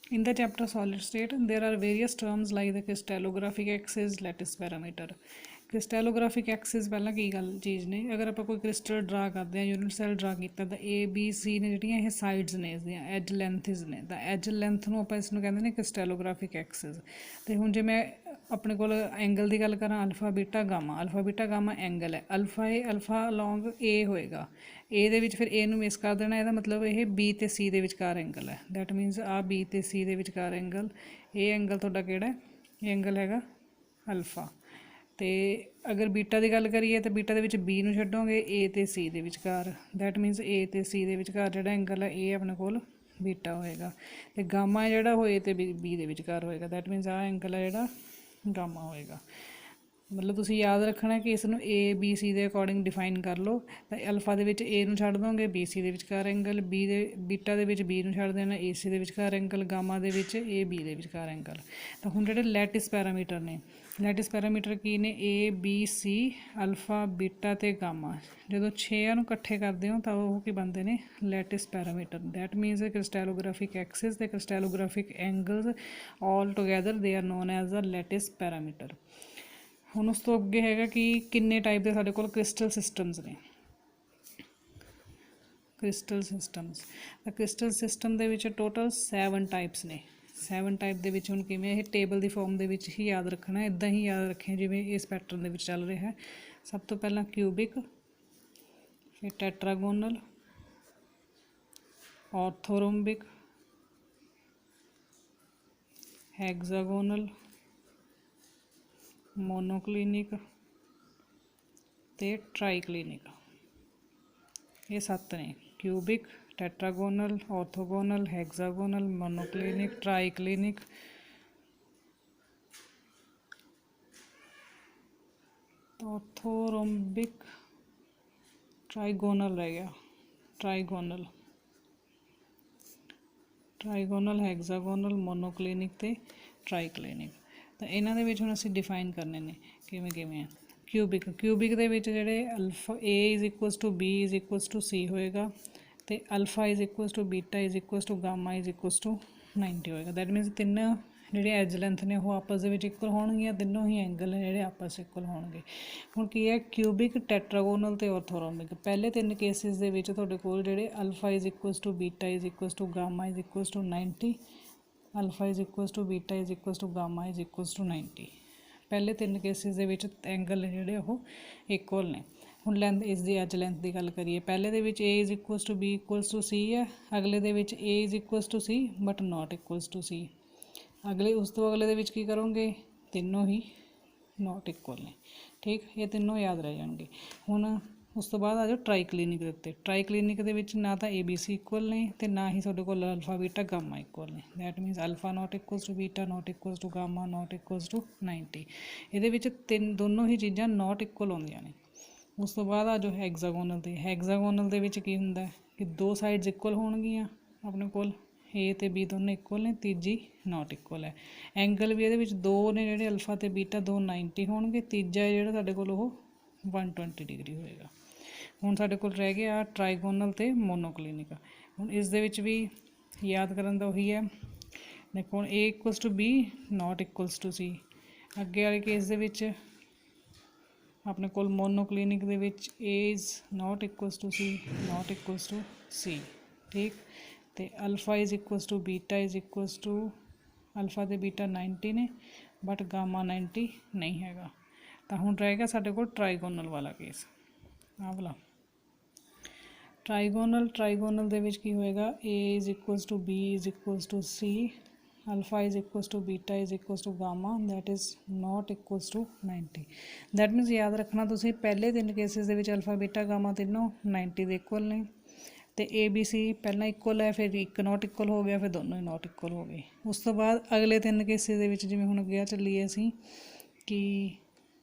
In the chapter solid state, there are various terms like the crystallographic axis, lattice parameter. Crystallographic axis ਪਹਿਲਾਂ ਕੀ ਗੱਲ ਚੀਜ਼ ਨੇ, ਅਗਰ ਆਪਾਂ ਕੋਈ ਕ੍ਰਿਸਟਲ ਡਰਾ ਕਰਦੇ ਹਾਂ, ਯੂਨਿਟ ਸੈੱਲ ਡਰਾ ਕੀਤਾ ਤਾਂ ਏ ਬੀ ਸੀ ਨੇ ਜਿਹੜੀਆਂ ਇਹ ਸਾਈਡਸ ਨੇ, ਇਸਦੀਆਂ ਐਜ ਲੈਂਥਸ ਨੇ, ਤਾਂ ਐਜ ਲੈਂਥ ਨੂੰ ਆਪਾਂ ਇਸ ਨੂੰ ਕਹਿੰਦੇ ਨੇ ਕ੍ਰਿਸਟੈਲੋਗ੍ਰਾਫਿਕ ਐਕਸਿਸ। ਅਤੇ ਹੁਣ ਜੇ ਮੈਂ ਆਪਣੇ ਕੋਲ ਐਂਗਲ ਦੀ ਗੱਲ ਕਰਾਂ, ਅਲਫਾ ਬੀਟਾ ਗਾਮਾ ਐਂਗਲ ਹੈ। ਅਲਫਾ ਅਲੋਂਗ ਏ ਹੋਏਗਾ, ਏ ਦੇ ਵਿੱਚ ਫਿਰ ਏ ਨੂੰ ਮਿਸ ਕਰ ਦੇਣਾ, ਇਹਦਾ ਮਤਲਬ ਇਹ ਬੀ ਅਤੇ ਸੀ ਦੇ ਵਿਚਕਾਰ ਐਂਗਲ ਹੈ। ਦੈਟ ਮੀਨਸ ਆਹ ਬੀ ਅਤੇ ਸੀ ਦੇ ਵਿਚਕਾਰ ਐਂਗਲ, ਇਹ ਐਂਗਲ ਤੁਹਾਡਾ ਕਿਹੜਾ, ਇਹ ਐਂਗਲ ਹੈਗਾ ਅਲਫਾ। ਅਤੇ ਅਗਰ ਬੀਟਾ ਦੀ ਗੱਲ ਕਰੀਏ ਤਾਂ ਬੀਟਾ ਦੇ ਵਿੱਚ ਬੀ ਨੂੰ ਛੱਡੋਗੇ, ਏ ਅਤੇ ਸੀ ਦੇ ਵਿਚਕਾਰ, ਦੈਟ ਮੀਨਸ ਏ ਅਤੇ ਸੀ ਦੇ ਵਿਚਕਾਰ ਜਿਹੜਾ ਐਂਗਲ ਹੈ ਇਹ ਆਪਣੇ ਕੋਲ ਬੀਟਾ ਹੋਏਗਾ। ਅਤੇ ਗਾਮਾ ਜਿਹੜਾ ਹੋਏ ਅਤੇ ਬੀ ਦੇ ਵਿਚਕਾਰ ਹੋਏਗਾ, ਦੈਟ ਮੀਨਸ ਆਹ ਐਂਗਲ ਹੈ ਜਿਹੜਾ ਗਾਮਾ ਹੋਏਗਾ। ਮਤਲਬ ਤੁਸੀਂ ਯਾਦ ਰੱਖਣਾ ਕਿ ਇਸ ਨੂੰ ਏ ਬੀ ਸੀ ਦੇ ਅਕੋਰਡਿੰਗ ਡਿਫਾਈਨ ਕਰ ਲਓ। ਤਾਂ ਅਲਫਾ ਦੇ ਵਿੱਚ ਏ ਨੂੰ ਛੱਡ ਦੋਗੇ, ਬੀ ਸੀ ਦੇ ਵਿਚਕਾਰ ਐਂਗਲ, ਬੀਟਾ ਦੇ ਵਿੱਚ ਬੀ ਨੂੰ ਛੱਡ ਦੇਣਾ, ਏ ਸੀ ਦੇ ਵਿਚਕਾਰ ਐਂਗਲ, ਗਾਮਾ ਦੇ ਵਿੱਚ ਏ ਬੀ ਦੇ ਵਿਚਕਾਰ ਐਂਗਲ। ਤਾਂ ਹੁਣ ਜਿਹੜੇ ਲੈਟਿਸ ਪੈਰਾਮੀਟਰ ਨੇ, ਲੈਟਿਸ ਪੈਰਾਮੀਟਰ ਕੀ ਨੇ, ਏ ਬੀ ਸੀ ਅਲਫਾ ਬੀਟਾ ਅਤੇ ਗਾਮਾ, ਜਦੋਂ 6 ਨੂੰ ਇਕੱਠੇ ਕਰਦੇ ਹੋ ਤਾਂ ਉਹ ਕੀ ਬਣਦੇ ਨੇ, lattice parameter. That means crystallographic axis ਅਤੇ crystallographic angles all together they are known as a lattice parameter. ਹੁਣ ਉਸ ਤੋਂ ਅੱਗੇ ਹੈਗਾ ਕਿ ਕਿੰਨੇ ਟਾਈਪ ਦੇ ਸਾਡੇ ਕੋਲ ਕ੍ਰਿਸਟਲ ਸਿਸਟਮਸ ਨੇ। ਕ੍ਰਿਸਟਲ ਸਿਸਟਮਸ, ਤਾਂ ਕ੍ਰਿਸਟਲ ਸਿਸਟਮ ਦੇ ਵਿੱਚ ਟੋਟਲ 7 ਟਾਈਪਸ ਨੇ। 7 ਟਾਈਪ ਦੇ ਵਿੱਚ ਹੁਣ ਕਿਵੇਂ ਇਹ ਟੇਬਲ ਦੀ ਫੋਰਮ ਦੇ ਵਿੱਚ ਹੀ ਯਾਦ ਰੱਖਣਾ, ਇੱਦਾਂ ਹੀ ਯਾਦ ਰੱਖਿਆ ਜਿਵੇਂ ਇਸ ਪੈਟਰਨ ਦੇ ਵਿੱਚ ਚੱਲ ਰਿਹਾ ਹੈ। ਸਭ ਤੋਂ ਪਹਿਲਾਂ ਕਿਊਬਿਕ, ਫਿਰ ਟੈਟਰਾਗੋਨਲ, ਆਰਥੋਰੋਮਬਿਕ, ਹੈਗਜ਼ਾਗੋਨਲ, ਮੋਨੋਕਲੀਨਿਕ ਅਤੇ ਟਰਾਈਕਲੀਨਿਕ। ਇਹ 7 ਨੇ, ਕਿਊਬਿਕ, ਟੈਟਰਾਗੋਨਲ, ਆਰਥੋਗੋਨਲ, ਹੈਗਜ਼ਾਗੋਨਲ, ਮੋਨੋਕਲੀਨਿਕ, ਟਰਾਈਕਲੀਨਿਕ। ਆਰਥੋਰੋਮਬਿਕ, ਟਰਾਈਗੋਨਲ ਰਹਿ ਗਿਆ, ਟਰਾਈਗੋਨਲ, ਹੈਗਜ਼ਾਗੋਨਲ, ਮੋਨੋਕਲੀਨਿਕ ਅਤੇ ਟਰਾਈਕਲੀਨਿਕ। ਤਾਂ ਇਹਨਾਂ ਦੇ ਵਿੱਚ ਹੁਣ ਅਸੀਂ ਡਿਫਾਈਨ ਕਰਨੇ ਨੇ ਕਿਵੇਂ ਆ। ਕਿਊਬਿਕ ਦੇ ਵਿੱਚ ਜਿਹੜੇ alpha A is equals to B is equals to C ਹੋਏਗਾ, ਅਤੇ alpha is equals to beta is equals to gamma is equals to 90 ਹੋਏਗਾ। ਦੈਟ ਮੀਨਸ ਤਿੰਨ ਜਿਹੜੇ ਐਜ ਲੈਂਥ ਨੇ ਉਹ ਆਪਸ ਦੇ ਵਿੱਚ ਇਕੁਅਲ ਹੋਣਗੀਆਂ, ਤਿੰਨੋਂ ਹੀ ਐਂਗਲ ਨੇ ਜਿਹੜੇ ਆਪਸ ਇਕੁਅਲ ਹੋਣਗੇ। ਹੁਣ ਕੀ ਹੈ, ਕਿਊਬਿਕ, ਟੈਟਰਾਗੋਨਲ ਅਤੇ ਆਰਥੋਰੋਮਿਕ। ਪਹਿਲੇ 3 ਕੇਸਿਸ ਦੇ ਵਿੱਚ ਤੁਹਾਡੇ ਕੋਲ ਜਿਹੜੇ alpha is equals to beta is equals to gamma is equals to 90, alpha is equals to beta is equals to gamma is equals to 90। ਪਹਿਲੇ 3 ਕੇਸਿਸ ਦੇ ਵਿੱਚ ਐਂਗਲ ਨੇ ਜਿਹੜੇ ਉਹ ਇਕੁਅਲ ਨੇ। ਹੁਣ ਲੈਂਥ, ਇਸ ਦੀ ਐਜ ਲੈਂਥ ਦੀ ਗੱਲ ਕਰੀਏ, ਪਹਿਲੇ ਦੇ ਵਿੱਚ A is equals to B equals to C ਹੈ, ਅਗਲੇ ਦੇ ਵਿੱਚ A is equals to C but not equals to C. ਉਸ ਤੋਂ ਅਗਲੇ ਦੇ ਵਿੱਚ ਕੀ ਕਰੋਗੇ, ਤਿੰਨੋਂ ਹੀ ਨਾਟ ਇਕੁਅਲ ਨੇ। ਠੀਕ, ਇਹ ਤਿੰਨੋਂ ਯਾਦ ਰਹਿ ਜਾਣਗੇ। ਹੁਣ ਉਸ ਤੋਂ ਬਾਅਦ ਆ ਜਾਓ ਟਰਾਈਕਲੀਨਿਕ ਦੇ ਉੱਤੇ। ਟਰਾਈਕਲੀਨਿਕ ਦੇ ਵਿੱਚ ਨਾ ਤਾਂ ਏ ਬੀ ਸੀ ਇਕੁਅਲ ਨੇ ਅਤੇ ਨਾ ਹੀ ਤੁਹਾਡੇ ਕੋਲ ਅਲਫਾ ਬੀਟਾ ਗਾਮਾ ਇਕੁਅਲ ਨੇ। That means alpha not equals to beta not equals to gamma not equals to 90। ਇਹਦੇ ਵਿੱਚ ਦੋਨੋਂ ਹੀ ਚੀਜ਼ਾਂ ਨਾਟ ਇਕੁਅਲ ਆਉਂਦੀਆਂ ਨੇ। ਉਸ ਤੋਂ ਬਾਅਦ ਆ ਜਾਓ ਹੈਗਜ਼ਾਗੋਨਲ 'ਤੇ। ਹੈਗਜ਼ਾਗੋਨਲ ਦੇ ਵਿੱਚ ਕੀ ਹੁੰਦਾ ਕਿ 2 ਸਾਈਡਸ ਇਕੁਅਲ ਹੋਣਗੀਆਂ, ਆਪਣੇ ਕੋਲ ਏ ਅਤੇ ਬੀ ਦੋਨੋਂ ਇਕੁਅਲ ਨੇ, ਤੀਜੀ ਨਾਟ ਇਕੁਅਲ ਹੈ। ਐਂਗਲ ਵੀ ਇਹਦੇ ਵਿੱਚ 2 ਨੇ ਜਿਹੜੇ ਅਲਫਾ ਅਤੇ ਬੀਟਾ, 2 90 ਹੋਣਗੇ, ਤੀਜਾ ਜਿਹੜਾ ਸਾਡੇ ਕੋਲ ਉਹ 120 ਡਿਗਰੀ ਹੋਏਗਾ। ਹੁਣ ਸਾਡੇ ਕੋਲ ਰਹਿ ਗਿਆ ਟਰਾਈਗੋਨਲ ਅਤੇ ਮੋਨੋਕਲੀਨਿਕ। ਹੁਣ ਇਸ ਦੇ ਵਿੱਚ ਵੀ ਯਾਦ ਕਰਨ ਦਾ ਉਹੀ ਹੈ, ਦੇਖੋ ਹੁਣ A equals to B not equals to C. ਅੱਗੇ ਵਾਲੇ ਕੇਸ ਦੇ ਵਿੱਚ ਆਪਣੇ ਕੋਲ ਮੋਨੋਕਲੀਨਿਕ ਦੇ ਵਿੱਚ A is not equals to C, not equals to C. ਠੀਕ, ਅਤੇ alpha is equals to beta is equals to, alpha ਅਤੇ ਬੀਟਾ 90 ਨੇ ਬਟ ਗਾਮਾ 90 ਨਹੀਂ ਹੈਗਾ। ਤਾਂ ਹੁਣ ਰਹੇਗਾ ਸਾਡੇ ਕੋਲ ਟਰਾਈਗੋਨਲ ਵਾਲਾ ਕੇਸ, ਆਹ ਵਾਲਾ ਟਰਾਈਗੋਨਲ ਦੇ ਵਿੱਚ ਕੀ ਹੋਏਗਾ, A is equals to B is equals to C, alpha is equals to beta is equals to gamma that is not equals to 90। That means ਯਾਦ ਰੱਖਣਾ ਤੁਸੀਂ, ਪਹਿਲੇ 3 ਕੇਸਿਸ ਦੇ ਵਿੱਚ ਅਲਫਾ ਬੀਟਾ ਗਾਮਾ ਤਿੰਨੋਂ 90 ਦੇ ਇਕੁਅਲ ਨੇ, ਅਤੇ ਏ ਬੀ ਸੀ ਪਹਿਲਾਂ ਇਕੁਅਲ ਹੈ, ਫਿਰ ਇੱਕ ਨਾਟ ਇਕੁਅਲ ਹੋ ਗਿਆ, ਫਿਰ ਦੋਨੋਂ ਹੀ ਨਾਟ ਇਕੁਅਲ ਹੋ ਗਏ। ਉਸ ਤੋਂ ਬਾਅਦ ਅਗਲੇ 3 ਕੇਸਿਸ ਦੇ ਵਿੱਚ ਜਿਵੇਂ ਹੁਣ ਅੱਗੇ ਚੱਲੀਏ ਅਸੀਂ ਕਿ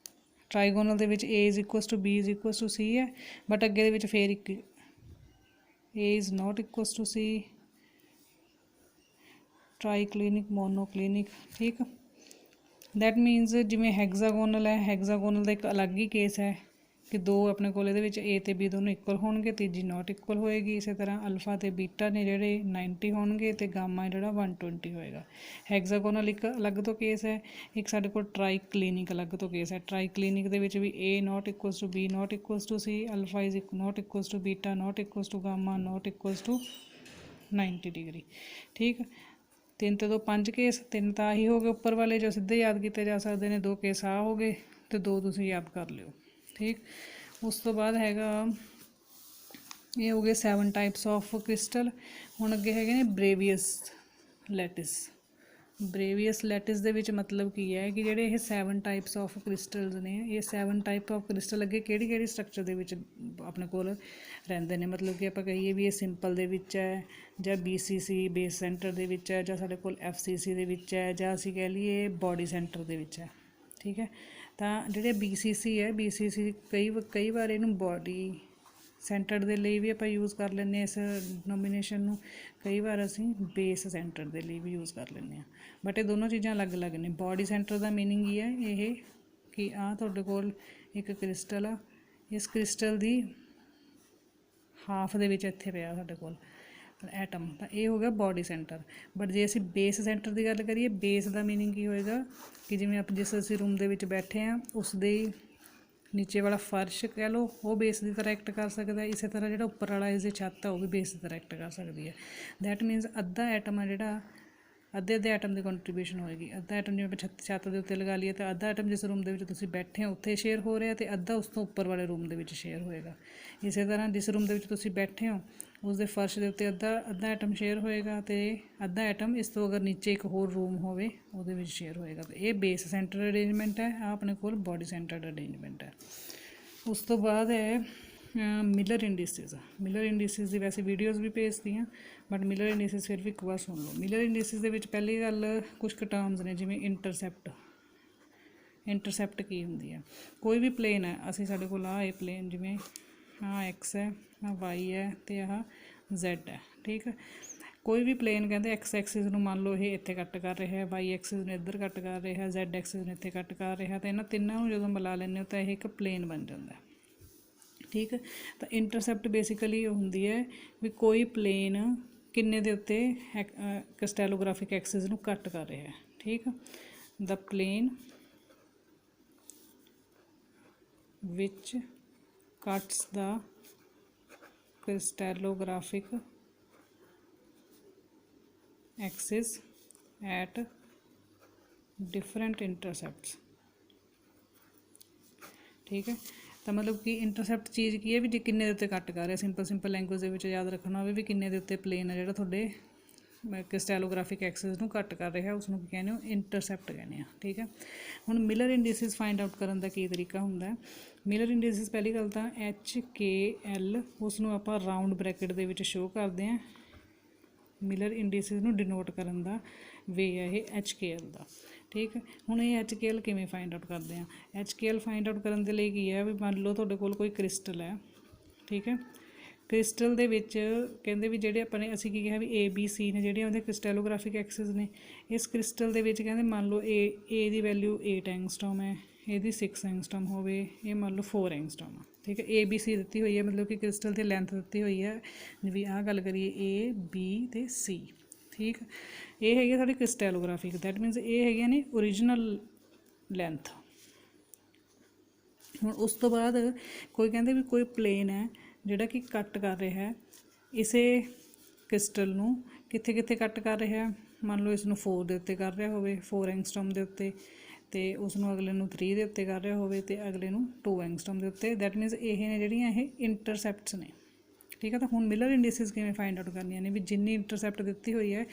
ਟਰਾਈਗੋਨਲ ਦੇ ਵਿੱਚ A is equals to B is equals to C ਹੈ, ਬਟ ਅੱਗੇ ਦੇ ਵਿੱਚ ਫਿਰ ਇੱਕ A is not equals to C, triclinic, monoclinic. ਠੀਕ, ਦੈਟ ਮੀਨਸ ਜਿਵੇਂ ਹੈਗਜ਼ਾਗੋਨਲ ਹੈ, ਹੈਗਜ਼ਾਗੋਨਲ ਦਾ ਇੱਕ ਅਲੱਗ ਹੀ ਕੇਸ ਹੈ ਕਿ ਦੋ ਆਪਣੇ ਕੋਲ ਇਹਦੇ ਵਿੱਚ A ਤੇ B ਦੋਨੋਂ ਇਕੁਅਲ ਹੋਣਗੇ, ਤੀਜੀ ਨਾਟ ਇਕੁਅਲ ਹੋਏਗੀ। ਇਸੇ ਤਰ੍ਹਾਂ ਅਲਫਾ ਤੇ ਬੀਟਾ ਨੇ ਜਿਹੜੇ 90 ਹੋਣਗੇ ਤੇ ਗਾਮਾ ਜਿਹੜਾ 120 ਹੋਏਗਾ। ਹੈਗਜ਼ਾਗੋਨਲ ਇੱਕ ਅਲੱਗ ਤੋਂ ਕੇਸ ਹੈ, ਇੱਕ ਸਾਡੇ ਕੋਲ ਟਰਾਈ ਕਲੀਨਿਕ ਅਲੱਗ ਤੋਂ ਕੇਸ ਹੈ। ਟਰਾਈ ਕਲੀਨਿਕ ਦੇ ਵਿੱਚ ਵੀ A not equals to B not equals to C, alpha is not equals to beta not equals to gamma not equals to 90 degree. ਠੀਕ, 3 ਤੇ 2 5 ਕੇਸ, 3 ਤਾਂ ਆਹੀ ਹੋ ਗਏ ਉੱਪਰ ਵਾਲੇ ਜੋ ਸਿੱਧੇ ਯਾਦ ਕੀਤੇ ਜਾ ਸਕਦੇ ਨੇ, 2 ਕੇਸ ਆ ਹੋ ਗਏ ਤੇ 2 ਤੁਸੀਂ ਯਾਦ ਕਰ ਲਿਓ। ਠੀਕ, ਉਸ ਤੋਂ ਬਾਅਦ ਹੈਗਾ ਇਹ ਹੋ ਗਏ 7 ਟਾਈਪਸ ਆਫ ਕ੍ਰਿਸਟਲ। ਹੁਣ ਅੱਗੇ ਹੈਗੇ ਨੇ ਬ੍ਰੇਵੀਅਸ ਲੈਟਿਸ। ਬ੍ਰੇਵੀਅਸ ਲੈਟਿਸ ਦੇ ਵਿੱਚ ਮਤਲਬ ਕੀ ਹੈ ਕਿ ਜਿਹੜੇ ਇਹ 7 ਟਾਈਪਸ ਆਫ ਕ੍ਰਿਸਟਲਸ ਨੇ, ਇਹ 7 ਟਾਈਪ ਆਫ ਕ੍ਰਿਸਟਲ ਅੱਗੇ ਕਿਹੜੀ ਸਟਰਕਚਰ ਦੇ ਵਿੱਚ ਆਪਣੇ ਕੋਲ ਰਹਿੰਦੇ ਨੇ। ਮਤਲਬ ਕਿ ਆਪਾਂ ਕਹੀਏ ਵੀ ਇਹ ਸਿੰਪਲ ਦੇ ਵਿੱਚ ਹੈ, ਜਾਂ BCC ਬੇਸ ਸੈਂਟਰ ਦੇ ਵਿੱਚ ਹੈ, ਜਾਂ ਸਾਡੇ ਕੋਲ FCC ਦੇ ਵਿੱਚ ਹੈ, ਜਾਂ ਅਸੀਂ ਕਹਿ ਲਈਏ ਬੋਡੀ ਸੈਂਟਰ ਦੇ ਵਿੱਚ ਹੈ। ਠੀਕ ਹੈ, ਤਾਂ ਜਿਹੜੇ BCC ਹੈ, BCC ਕਈ ਵਾਰ ਇਹਨੂੰ ਬੋਡੀ ਸੈਂਟਰਡ ਦੇ ਲਈ ਵੀ ਆਪਾਂ ਯੂਜ਼ ਕਰ ਲੈਂਦੇ ਹਾਂ ਇਸ ਨੋਮੀਨੇਸ਼ਨ ਨੂੰ, ਕਈ ਵਾਰ ਅਸੀਂ ਬੇਸ ਸੈਂਟਰ ਦੇ ਲਈ ਵੀ ਯੂਜ਼ ਕਰ ਲੈਂਦੇ ਹਾਂ। ਬਟ ਇਹ ਦੋਨੋਂ ਚੀਜ਼ਾਂ ਅਲੱਗ-ਅਲੱਗ ਨੇ। ਬੋਡੀ ਸੈਂਟਰ ਦਾ ਮੀਨਿੰਗ ਇਹ ਹੈ ਇਹ ਕਿ ਤੁਹਾਡੇ ਕੋਲ ਇੱਕ ਕ੍ਰਿਸਟਲ ਆ, ਇਸ ਕ੍ਰਿਸਟਲ ਦੀ ਹਾਫ ਦੇ ਵਿੱਚ ਇੱਥੇ ਪਿਆ ਸਾਡੇ ਕੋਲ ਐਟਮ, ਤਾਂ ਇਹ ਹੋ ਗਿਆ ਬੋਡੀ ਸੈਂਟਰ। ਬਟ ਜੇ ਅਸੀਂ ਬੇਸ ਸੈਂਟਰ ਦੀ ਗੱਲ ਕਰੀਏ, ਬੇਸ ਦਾ ਮੀਨਿੰਗ ਕੀ ਹੋਏਗਾ ਕਿ ਜਿਵੇਂ ਜਿਸ ਅਸੀਂ ਰੂਮ ਦੇ ਵਿੱਚ ਬੈਠੇ ਹਾਂ ਉਸ ਦੇ ਨੀਚੇ ਵਾਲਾ ਫਰਸ਼ ਕਹਿ ਲਓ, ਉਹ ਬੇਸ ਦੀ ਤਰ੍ਹਾਂ ਐਕਟ ਕਰ ਸਕਦਾ। ਇਸੇ ਤਰ੍ਹਾਂ ਜਿਹੜਾ ਉੱਪਰ ਵਾਲਾ ਇਸ ਦੀ ਛੱਤ ਆ ਉਹ ਵੀ ਬੇਸ ਦੀ ਤਰ੍ਹਾਂ ਐਕਟ ਕਰ ਸਕਦੀ ਹੈ। ਦੈਟ ਮੀਨਸ ਅੱਧਾ ਐਟਮ ਆ ਜਿਹੜਾ, ਅੱਧੇ ਐਟਮ ਦੀ ਕੰਟਰੀਬਿਊਸ਼ਨ ਹੋਏਗੀ। ਅੱਧਾ ਐਟਮ ਜਿਵੇਂ ਛੱਤ ਦੇ ਉੱਤੇ ਲਗਾ ਲਈਏ ਤਾਂ ਅੱਧਾ ਐਟਮ ਜਿਸ ਰੂਮ ਦੇ ਵਿੱਚ ਤੁਸੀਂ ਬੈਠੇ ਹੋ ਉੱਥੇ ਸ਼ੇਅਰ ਹੋ ਰਿਹਾ, ਅਤੇ ਅੱਧਾ ਉਸ ਤੋਂ ਉੱਪਰ ਵਾਲੇ ਰੂਮ ਦੇ ਵਿੱਚ ਸ਼ੇਅਰ ਹੋਏਗਾ। ਇਸੇ ਤਰ੍ਹਾਂ ਜਿਸ ਰੂਮ ਦੇ ਵਿੱਚ ਤੁਸੀਂ ਬੈਠੇ ਹੋ ਉਸ ਦੇ ਫਰਸ਼ ਦੇ ਉੱਤੇ ਅੱਧਾ ਐਟਮ ਸ਼ੇਅਰ ਹੋਏਗਾ, ਅਤੇ ਅੱਧਾ ਐਟਮ ਇਸ ਤੋਂ ਅਗਰ ਨੀਚੇ ਇੱਕ ਹੋਰ ਰੂਮ ਹੋਵੇ ਉਹਦੇ ਵਿੱਚ ਸ਼ੇਅਰ ਹੋਏਗਾ। ਅਤੇ ਇਹ ਬੇਸ ਸੈਂਟਰ ਅਰੇਂਜਮੈਂਟ ਹੈ, ਆ ਆਪਣੇ ਕੋਲ ਬੋਡੀ ਸੈਂਟਰਡ ਅਰੇਂਜਮੈਂਟ ਹੈ। ਉਸ ਤੋਂ ਬਾਅਦ ਹੈ ਮਿਲਰ ਇੰਡੀਸਿਸ। ਮਿਲਰ ਇੰਡੀਸਿਸ ਦੀ ਵੈਸੇ ਵੀਡੀਓਜ਼ ਵੀ ਭੇਜਦੀ ਹਾਂ, ਬਟ ਮਿਲਰ ਇੰਡੀਸਿਸ ਫਿਰ ਵੀ ਇੱਕ ਵਾਰ ਸੁਣ ਲਓ। ਮਿਲਰ ਇੰਡੀਸਿਸ ਦੇ ਵਿੱਚ ਪਹਿਲੀ ਗੱਲ ਕੁਛ ਕੁ ਟਰਮਸ ਨੇ, ਜਿਵੇਂ ਇੰਟਰਸੈਪਟ। ਇੰਟਰਸੈਪਟ ਕੀ ਹੁੰਦੀ ਹੈ? ਕੋਈ ਵੀ ਪਲੇਨ ਹੈ, ਅਸੀਂ ਸਾਡੇ ਕੋਲ ਇਹ ਪਲੇਨ ਜਿਵੇਂ X ਹੈ, Y ਹੈ ਅਤੇ Z ਹੈ। ਠੀਕ ਹੈ, ਕੋਈ ਵੀ ਪਲੇਨ ਕਹਿੰਦੇ ਐਕਸ ਐਕਸਿਸ ਨੂੰ ਮੰਨ ਲਓ ਇਹ ਇੱਥੇ ਕੱਟ ਕਰ ਰਿਹਾ, ਵਾਈ ਐਕਸਿਸ ਨੂੰ ਇੱਧਰ ਕੱਟ ਕਰ ਰਿਹਾ, ਜ਼ੈਡ ਐਕਸਿਸ ਨੂੰ ਇੱਥੇ ਕੱਟ ਕਰ ਰਿਹਾ, ਤਾਂ ਇਹਨਾਂ ਤਿੰਨਾਂ ਨੂੰ ਜਦੋਂ ਮਿਲਾ ਲੈਂਦੇ ਹੋ ਤਾਂ ਇਹ ਇੱਕ ਪਲੇਨ ਬਣ ਜਾਂਦਾ। ਠੀਕ ਹੈ, ਤਾਂ ਇੰਟਰਸੈਪਟ ਬੇਸਿਕਲੀ ਹੁੰਦੀ ਹੈ ਵੀ ਕੋਈ ਪਲੇਨ ਕਿੰਨੇ ਦੇ ਉੱਤੇ ਕ੍ਰਿਸਟੈਲੋਗ੍ਰਾਫਿਕ ਐਕਸਿਸ ਨੂੰ ਕੱਟ ਕਰ ਰਿਹਾ। ਠੀਕ, the plane which cuts the crystallographic axis at different intercepts। ਠੀਕ ਹੈ, ਤਾਂ ਮਤਲਬ ਕਿ ਇੰਟਰਸੈਪਟ ਚੀਜ਼ ਕੀ ਹੈ ਵੀ ਜੇ ਕਿੰਨੇ ਦੇ ਉੱਤੇ ਕੱਟ ਕਰ ਰਿਹਾ। ਸਿੰਪਲ ਲੈਂਗੁਏਜ ਦੇ ਵਿੱਚ ਯਾਦ ਰੱਖਣਾ ਹੋਵੇ ਵੀ ਕਿੰਨੇ ਦੇ ਉੱਤੇ ਪਲੇਨ ਹੈ ਜਿਹੜਾ ਤੁਹਾਡੇ ਕ੍ਰਿਸਟੈਲੋਗ੍ਰਾਫਿਕ ਐਕਸਿਸ ਨੂੰ ਕੱਟ ਕਰ ਰਿਹਾ, ਉਸਨੂੰ ਕੀ ਕਹਿੰਦੇ ਹੋ? ਇੰਟਰਸੈਪਟ ਕਹਿੰਦੇ ਆ। ਠੀਕ ਹੈ, ਹੁਣ ਮਿਲਰ ਇੰਡੀਸਿਸ ਫਾਈਂਡ ਆਊਟ ਕਰਨ ਦਾ ਕੀ ਤਰੀਕਾ ਹੁੰਦਾ? ਮਿਲਰ ਇੰਡੀਸਿਸ ਪਹਿਲੀ ਗੱਲ ਤਾਂ HKL, ਉਸ ਨੂੰ ਆਪਾਂ ਰਾਊਂਡ ਬ੍ਰੈਕਟ ਦੇ ਵਿੱਚ ਸ਼ੋਅ ਕਰਦੇ ਹਾਂ। ਮਿਲਰ ਇੰਡੀਸਿਸ ਨੂੰ ਡਿਨੋਟ ਕਰਨ ਦਾ ਵੇ ਹੈ ਇਹ HKL ਦਾ। ਠੀਕ ਹੈ, ਹੁਣ ਇਹ HKL ਕਿਵੇਂ ਫਾਈਂਡ ਆਊਟ ਕਰਦੇ ਹਾਂ? HKL ਫਾਈਂਡ ਆਊਟ ਕਰਨ ਦੇ ਲਈ ਕੀ ਹੈ ਵੀ ਮੰਨ ਲਓ ਤੁਹਾਡੇ ਕੋਲ ਕੋਈ ਕ੍ਰਿਸਟਲ ਹੈ। ਠੀਕ ਹੈ, ਕ੍ਰਿਸਟਲ ਦੇ ਵਿੱਚ ਕਹਿੰਦੇ ਵੀ ਜਿਹੜੇ ਆਪਾਂ ਨੇ ਅਸੀਂ ਕੀ ਕਿਹਾ ਵੀ ABC ਨੇ ਜਿਹੜੀਆਂ ਉਹਦੇ ਕ੍ਰਿਸਟੈਲੋਗ੍ਰਾਫਿਕ ਐਕਸਿਸ ਨੇ। ਇਸ ਕ੍ਰਿਸਟਲ ਦੇ ਵਿੱਚ ਕਹਿੰਦੇ ਮੰਨ ਲਓ A ਦੀ ਵੈਲਿਊ 8 ਐਂਗਸਟ੍ਰੋਮ ਹੈ, ਇਹਦੀ 6 ਐਂਗਸਟ੍ਰੋਮ ਹੋਵੇ, ਇਹ ਮੰਨ ਲਓ 4 ਐਂਗਸਟ੍ਰੋਮ ਆ। ਠੀਕ ਹੈ, ABC ਦਿੱਤੀ ਹੋਈ ਹੈ, ਮਤਲਬ ਕਿ ਕ੍ਰਿਸਟਲ ਦੀ ਲੈਂਥ ਦਿੱਤੀ ਹੋਈ ਹੈ। ਵੀ ਆਹ ਗੱਲ ਕਰੀਏ A B ਅਤੇ C। ਠੀਕ, ਇਹ ਹੈਗੀ ਸਾਡੀ ਕ੍ਰਿਸਟੈਲੋਗ੍ਰਾਫਿਕ, ਦੈਟ ਮੀਨਸ ਇਹ ਹੈਗੀਆਂ ਨੇ ਓਰੀਜਨਲ ਲੈਂਥ। ਹੁਣ ਉਸ ਤੋਂ ਬਾਅਦ ਕੋਈ ਕਹਿੰਦੇ ਵੀ ਕੋਈ ਪਲੇਨ ਹੈ ਜਿਹੜਾ ਕਿ ਕੱਟ ਕਰ ਰਿਹਾ ਹੈ ਇਸੇ ਕ੍ਰਿਸਟਲ ਨੂੰ, ਕਿੱਥੇ ਕਿੱਥੇ ਕੱਟ ਕਰ ਰਿਹਾ? ਮੰਨ ਲਓ ਇਸ ਨੂੰ 4 ਦੇ ਉੱਤੇ ਕਰ ਰਿਹਾ ਹੋਵੇ, 4 ਐਂਗਸਟ੍ਰੋਮ ਦੇ ਉੱਤੇ, ਅਤੇ ਉਸ ਨੂੰ ਅਗਲੇ ਨੂੰ 3 ਦੇ ਉੱਤੇ ਕਰ ਰਿਹਾ ਹੋਵੇ, ਅਤੇ ਅਗਲੇ ਨੂੰ 2 ਐਂਗਸਟ੍ਰੋਮ ਦੇ ਉੱਤੇ। ਦੈਟ ਮੀਨਸ ਇਹ ਨੇ ਜਿਹੜੀਆਂ ਇਹ ਇੰਟਰਸੈਪਟਸ ਨੇ। ਠੀਕ ਹੈ, ਤਾਂ ਹੁਣ ਮਿਲਰ ਇੰਡੀਸਿਸ ਕਿਵੇਂ ਫਾਈਂਡ ਆਊਟ ਕਰਨੀਆਂ ਨੇ ਵੀ ਜਿੰਨੀ ਇੰਟਰਸੈਪਟ ਦਿੱਤੀ ਹੋਈ ਹੈ